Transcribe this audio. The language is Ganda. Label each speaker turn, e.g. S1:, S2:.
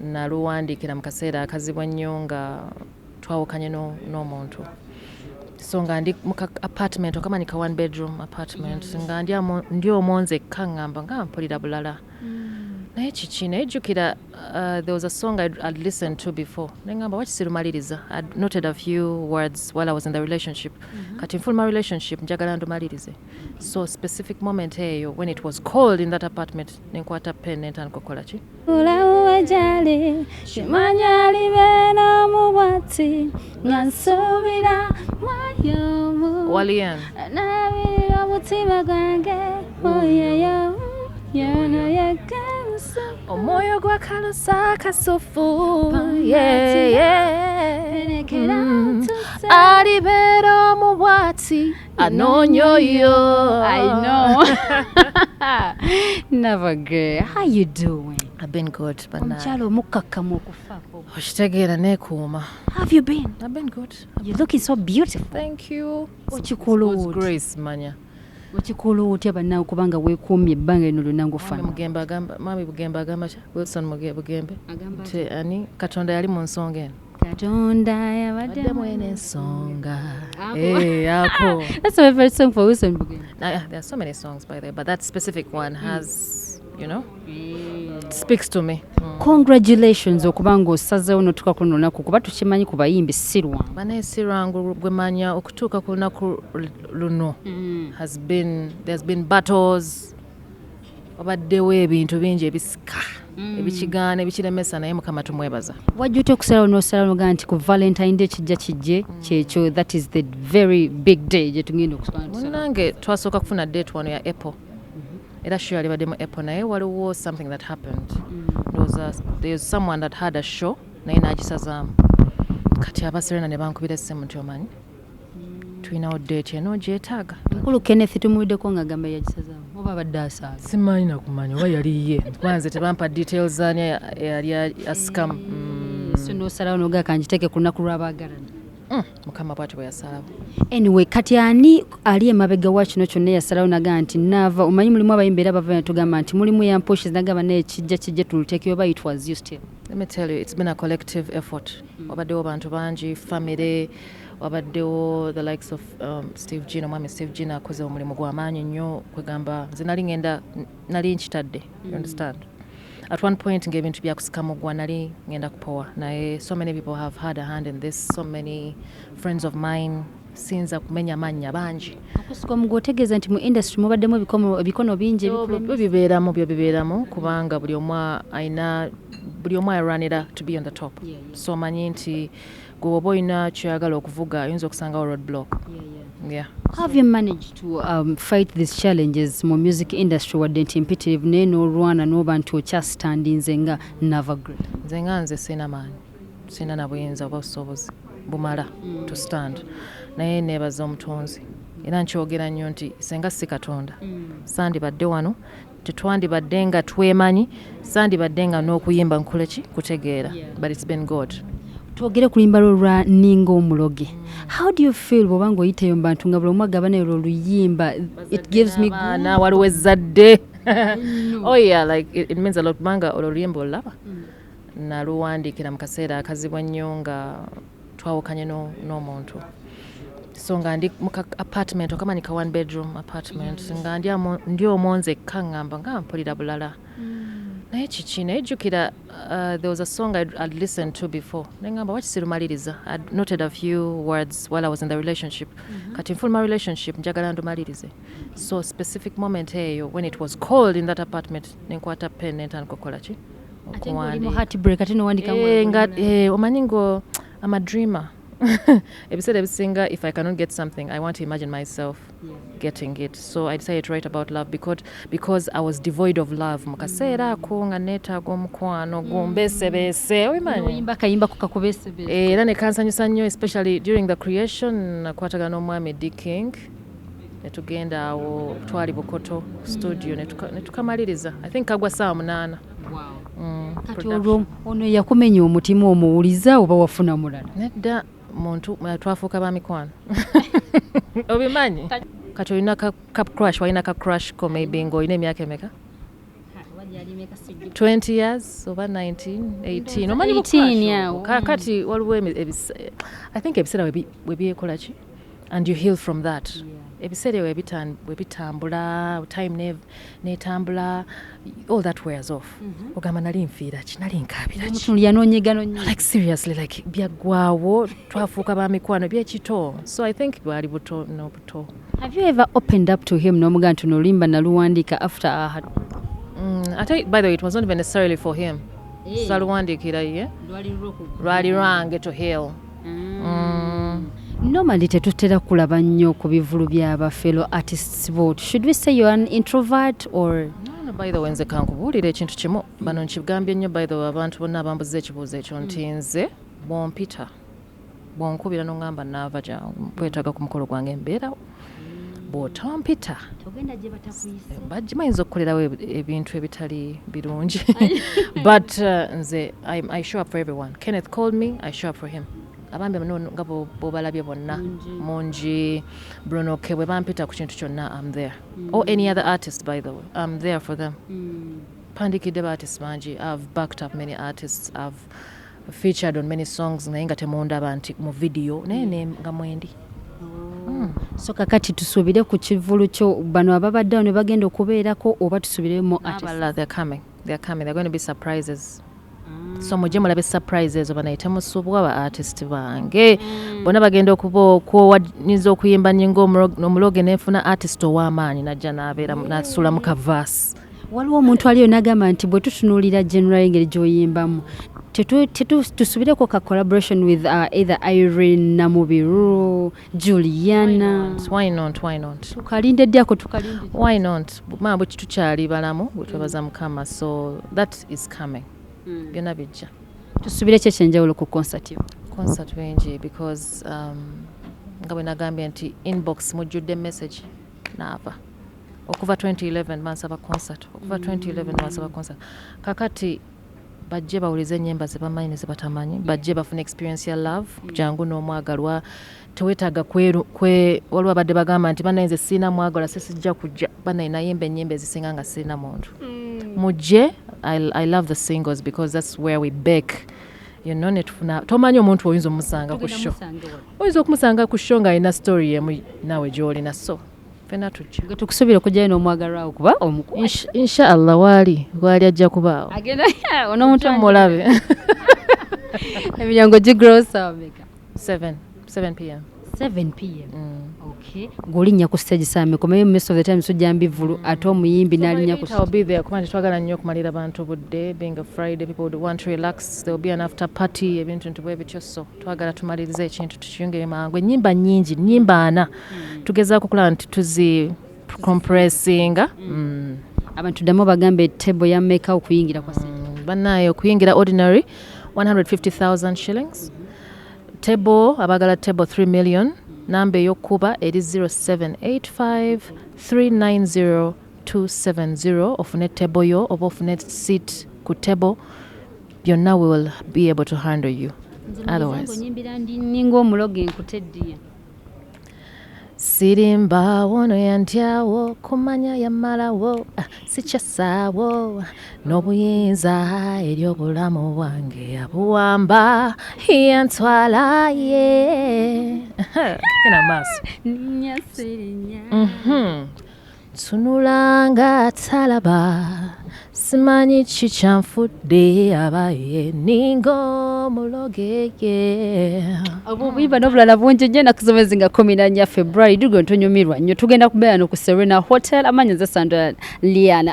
S1: naluwandiikira mu kaseera akazibu ennyo nga twawukanye n'omuntu. So nga ndi mu apartment okamanyi ka one bedroom apartment nga ndi omwonze kaŋŋamba nga mpulira bulala. Naye kiki nejjukira there was a song I'd listened to before. Nengamba waki sirumaliriza. I'd noted a few words while I was in the relationship. Kati nfuluma relationship njagala ndumalirize. So specific moment eyo when it was cold in that apartment nenkwata pen nentandika okukola ki?
S2: Ulawajali shimanya libeno mubwati nyansubira wayomu
S1: Waliwo
S2: nabira mutima gwange oyeyo yana yakamusa
S1: omwoyo gwa kalosa kasufu alibera omubwati anonyoyo.
S2: I know. Naava girl, how you doing?
S1: I've been good, but
S2: Omukyalo omukakkamu okufaako.
S1: okitegeera neekuuma.
S2: Have you been?
S1: I've been good.
S2: You're looking so beautiful.
S1: Thank you.
S2: Okikola
S1: God's
S2: otya?
S1: grace manya.
S2: Okikola otya bannaawe kubanga weekuumye ebbanga lino lyonna ng'ofaanana?
S1: Mami Bugembe agamba ki? Wilson Bugembe nti ani Katonda yali mu nsonga eno.
S2: Katonda yabadde
S1: Badde mwene ensonga. Ako.
S2: That's my favorite song for Wilson Bugembe.
S1: There are so many songs by there, but that specific one has, you know, it speaks to me.
S2: Congratulations okuba ng'osazeewo n'otuuka ku luno lunaku kuba tukimanyi ku bayimbi si lwangu.
S1: Bane si lwangu gwe manya okutuuka ku lunaku luno there's been battles, wabaddewo ebintu bingi ebisika ebikigaana ebikiremesa naye Mukama tumwebaza.
S2: Wajja otya okusalawo n'osalawo nogaa nti ku Valentine Day kijja kijje kyekyo that is the very big day gye tugenda okusalawo.
S1: Munnange twasooka kufuna date wano ya Apple. Era sure alibadde mu Apple naye waliwo something that happened. There's someone that had a show naye n'agisazaamu. Kati abaserena ne bankubira essimu nti omanyi tulinawo date eno gyetaaga.
S2: Nkulu Kenneth tumuwiddeko ng'agamba yagisazaamu oba abadde asaaga.
S1: Simanyi nakumanya oba yali ye. Kwanze tebampa details ani yali asikamu.
S2: So n'osalawo n'ogaa kanjiteeke ku lunaku lw'abaagalana.
S1: Mukama bw'atyo bwe yasalawo.
S2: Anyway, kati ani ali emabega wa kino kyonna yasalawo nagaa nti Naava omanyi mulimu abayimbi era bava netugamba nti mulimu yamposhi nagamba naye kijja tuluteeke oba it was you still.
S1: Let me tell you, it's been a collective effort. Wabaddewo bantu bangi, family, wabaddewo the likes of Steve Gina, Omwami Steve Gina akoze omulimu gw'amaanyi nnyo kwegamba nze nali nkitadde. You understand? At one point ng'ebintu byakusikamugwa nali ngenda kupowa naye so many people have had a hand in this, so many friends of mine sinza kumenya mannya bangi.
S2: Okusika omugwa otegeeza nti mu industry mubaddemu ebikono bingi
S1: bibeeramu kubanga buli omu ayiranira to be on the top. So manyi nti gwe oba olina kyoyagala okuvuga oyinza okusangawo roadblock. Yeah.
S2: How have you managed to fight these challenges mu music industry wadde nti mpitirivu naye n'olwana n'oba nti okyastandinze nga Naava Great?
S1: Nze sina maanyi, sina na buyinza oba busobozi bumala to stand. Naye neebaza omutonzi era nkyogera nnyo nti senga si Katonda sandibadde wano, tetwandibadde nga twemanyi, sandibadde nga n'okuyimba nkole ki kutegeera, but it's been God.
S2: Twogere ku luyimba lwa Ninga Omuloge. How do you feel bw'oba ng'oyitayo mu bantu nga buli omu agaba nayo oluyimba? It gives me good.
S1: Waliwo ezzadde. Oh yeah, like it means a lot kubanga oluyimba olulaba. Naluwandiikira mu kaseera akazibu ennyo nga twawukanye n'omuntu. So nga ndi mu apartment okamanyi ka one bedroom apartment nga ndi omwonze kaŋŋamba nga mpulira bulala. Naye kiki nejjukira there was a song I'd listened to before. Nengamba waki sirumaliriza. I'd noted a few words while I was in the relationship. Kati nfuluma relationship njagala ndumalirize. So specific moment eyo when it was cold in that apartment nenkwata pen nentandika okukola ki?
S2: Heartbreak ate n'owandika
S1: omanyi ngo I'm a dreamer. Ebiseera ebisinga if I cannot get something I want to imagine myself getting it. So I decided to write about love because I was devoid of love mu kaseera ako nga neetaaga omukwano gumbeesebeese
S2: oyimba akayimba kukakubeesebeese
S1: era ne kansanyusa nnyo especially during the creation nakwatagana n'Omwami D King netugenda awo twali Bukoto studio netukamaliriza I think kagwa saa 8.
S2: Kati olwo ono yakumenya omutima omuwuliza oba wafuna mulala?
S1: Nedda muntu twafuuka ba mikwano obimanyi kati olina ka crush walina ka crush ko maybe ng'olina emyaka emeka 20 years oba 19 18 omanyi
S2: 18
S1: kakati waliwo I think ebiseera we byekola ki and you heal from that ebiseera we bitambula time netambula all that wears off ogamba nali nfiira ki nali nkaabira ki
S2: yanonyega
S1: like seriously like byaggwawo twafuuka ba mikwano byekito so I think bwali buto no buto.
S2: Have you ever opened up to him nomuga nti nolimba naluwandika after I had
S1: I tell you, by the way, it was not even necessarily for him. Saluwandikira ye lwali lwange to heal.
S2: Normally tetutera kulaba nnyo ku bivulu by'aba fellow artists both. Should we say you're an introvert or
S1: no, by the way nze kankubuulira ekintu kimu bano nkigambye nnyo by the way abantu bonna abambuza ekibuuzo ekyo nti nze bwompita bwonkubira n'ongamba Naava jangu kwetaaga ku mukolo gwange mbeerawo bw'otompita bayinza okukolerawo ebintu ebitali birungi but nze I show up for everyone. Kenneth called me, I show up for him. Abambi nga bw'obalabye bonna Mungi Bruno K bwe bampita ku kintu kyonna I'm there or any other artist by the way I'm there for them. Pandikidde ba artists bangi. I've backed up many artists. I've featured on many songs naye nga temundaba nti mu video naye nga mwendi.
S2: So kakati tusuubire ku kivulu kyo bano ababadde ne bagenda okubeerako oba tusubire mu artists?
S1: They're coming. They're going to be surprises. So mujje mulabe surprises oba naye temusubwa ba artist bange bona bagenda okuwaniza okuyimba Ninga Omuloge nefuna artist ow'amaanyi najja n'abeera n'asula mu kavasi.
S2: Waliwo omuntu aliyo n'agamba nti bwe tutunuulira general engeri gy'oyimbamu tusubireko ka collaboration with either Irene Namubiru, Juliana.
S1: Why not?
S2: Tukalinde ddyako tukalinde.
S1: Why not? Mambo kitukyali balamu bwetubaza Mukama so that is coming. Byonna bijja.
S2: Tusubire ki ekyenjawulo ku concert yo?
S1: Concert wengi because nga bwe nagambye nti inbox mujjudde message Naava. Okuva 2011 bansaba concert. Kakati bajje bawulize ennyimba ze bamanyi ne ze batamanyi bajje bafuna experience ya love jangu n'omwagalwa tewetaaga waliwo abadde bagamba nti banaye nze siina mwagalwa sijja kujja banaye nayimba ennyimba ezisinga nga siina muntu mujje. I love the singles because that's where we bake netufuna tomanyi omuntu oyinza omusanga ku show oyinza okumusanga ku show nga alina story yemu naawe gy'olina so fena tujja
S2: tukusubira okujjayo n'omwagalwa okuba omukulu
S1: inshallah waali ajja kubaawo
S2: ono omuntu
S1: mulabe
S2: emiryango gigrosa omeka
S1: 7 p.m.
S2: 7 p.m. Okay. Golinya ku stage same komayo most of the time sujja mbivulu ate omuyimbi nalinya ku
S1: I'll be there kubanga twagala nnyo okumalira abantu budde being a Friday people would want to relax there will be an after party ebintu ntibwe bityo so twagala tumalirize ekintu tukiyongere mangu ennyimba nnyingi nnyimba ana tugezaako kulaba nti tuzi compressinga
S2: abantu damo bagambe table ya make okuyingira kwa sente
S1: banayo okuyingira ordinary 150,000 shillings table abagala table 3 million namba ey'okuba eri 0785390270 ofune table yo oba ofune seat ku table byonna we will be able to handle you otherwise
S2: Ninga Omuloge nkuteddiya
S1: sirimba wono yantyaawo kumanya yamalawo sikyasaawo n'obuyinza eri obulamu bwange yabuwamba yantwala ye kena maaso tunulanga talaba simanyi kikyanfudde abaye Ninga Omuloge
S2: obubimba n'obulala bungi nnyo nakusomezi nga 14 February dugo ntonyumirwa nnyo tugenda kubeera no ku Serena Hotel amanya ze Sandra Liana